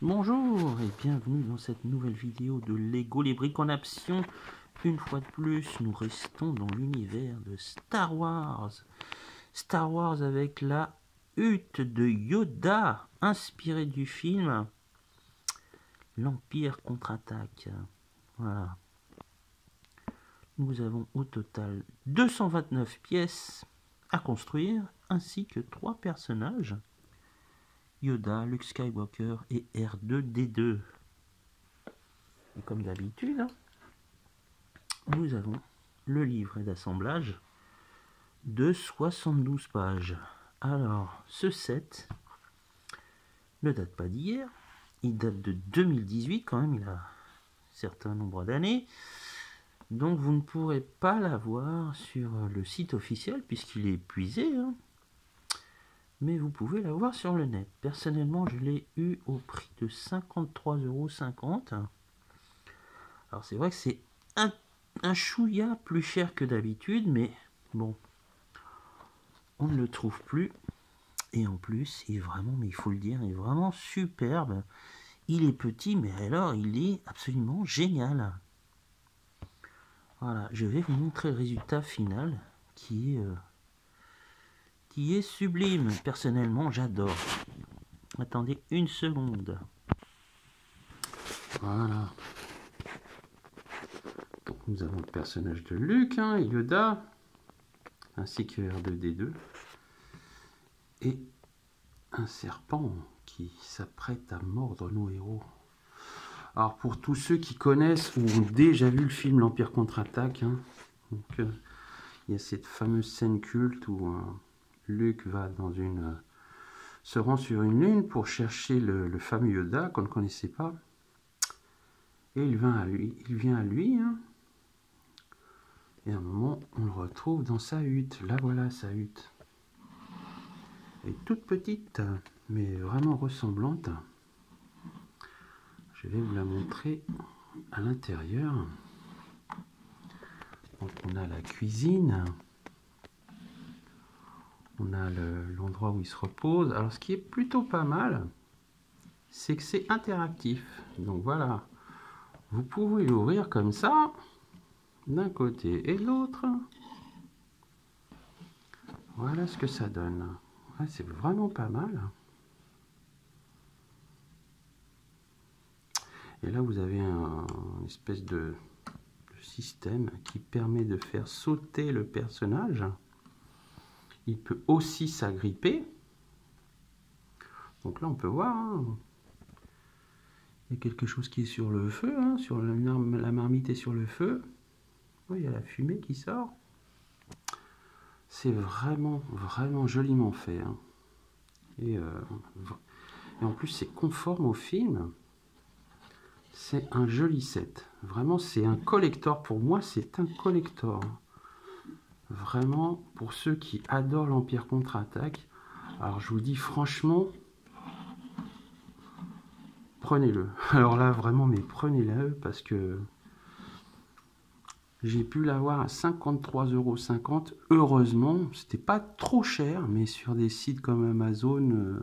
Bonjour et bienvenue dans cette nouvelle vidéo de Lego les briques en action. Une fois de plus, nous restons dans l'univers de Star Wars. Star Wars avec la hutte de Yoda, inspirée du film L'Empire contre-attaque. Voilà. Nous avons au total 229 pièces à construire, ainsi que 3 personnages. Yoda, Luke Skywalker et R2-D2. Et comme d'habitude, nous avons le livret d'assemblage de 72 pages. Alors, ce set ne date pas d'hier, il date de 2018 quand même, il a un certain nombre d'années. Donc vous ne pourrez pas l'avoir sur le site officiel puisqu'il est épuisé, hein. Mais vous pouvez l'avoir sur le net. Personnellement, je l'ai eu au prix de 53,50 €. Alors c'est vrai que c'est un chouïa plus cher que d'habitude, mais bon, on ne le trouve plus. Et en plus, il est vraiment, mais il faut le dire, il est vraiment superbe. Il est petit, mais alors il est absolument génial. Voilà, je vais vous montrer le résultat final qui est sublime. Personnellement, j'adore. Attendez une seconde. Voilà. Donc, nous avons le personnage de Luke, hein, Yoda, ainsi que R2-D2. Et un serpent qui s'apprête à mordre nos héros. Alors pour tous ceux qui connaissent ou ont déjà vu le film L'Empire contre-attaque, hein, il y a cette fameuse scène culte où Luke va se rend sur une lune pour chercher le fameux Yoda qu'on ne connaissait pas. Et il vient à lui, hein, et à un moment on le retrouve dans sa hutte. Là voilà sa hutte. Elle est toute petite, mais vraiment ressemblante. Je vais vous la montrer à l'intérieur. Donc on a la cuisine. On a l'endroit où il se repose. Alors ce qui est plutôt pas mal, c'est que c'est interactif. Donc voilà, vous pouvez l'ouvrir comme ça, d'un côté et de l'autre. Voilà ce que ça donne. Ouais, c'est vraiment pas mal. Et là vous avez une espèce de système qui permet de faire sauter le personnage. Il peut aussi s'agripper. Donc là on peut voir, hein, il y a quelque chose qui est sur le feu, hein, sur la marmite est sur le feu. Oui, il y a la fumée qui sort. C'est vraiment, vraiment joliment fait, hein. Et en plus, c'est conforme au film. C'est un joli set. Vraiment, c'est un collector. Pour moi, c'est un collector. Vraiment, pour ceux qui adorent l'Empire contre-attaque. Alors, je vous dis franchement, prenez-le. Alors là, vraiment, mais prenez-le parce que j'ai pu l'avoir à 53,50 €. Heureusement, c'était pas trop cher, mais sur des sites comme Amazon,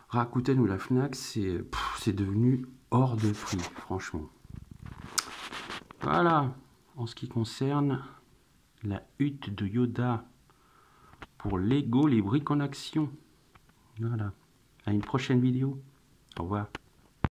Rakuten ou la Fnac, c'est devenu hors de prix, franchement. Voilà, en ce qui concerne la hutte de Yoda pour Lego les briques en action. Voilà, à une prochaine vidéo. Au revoir.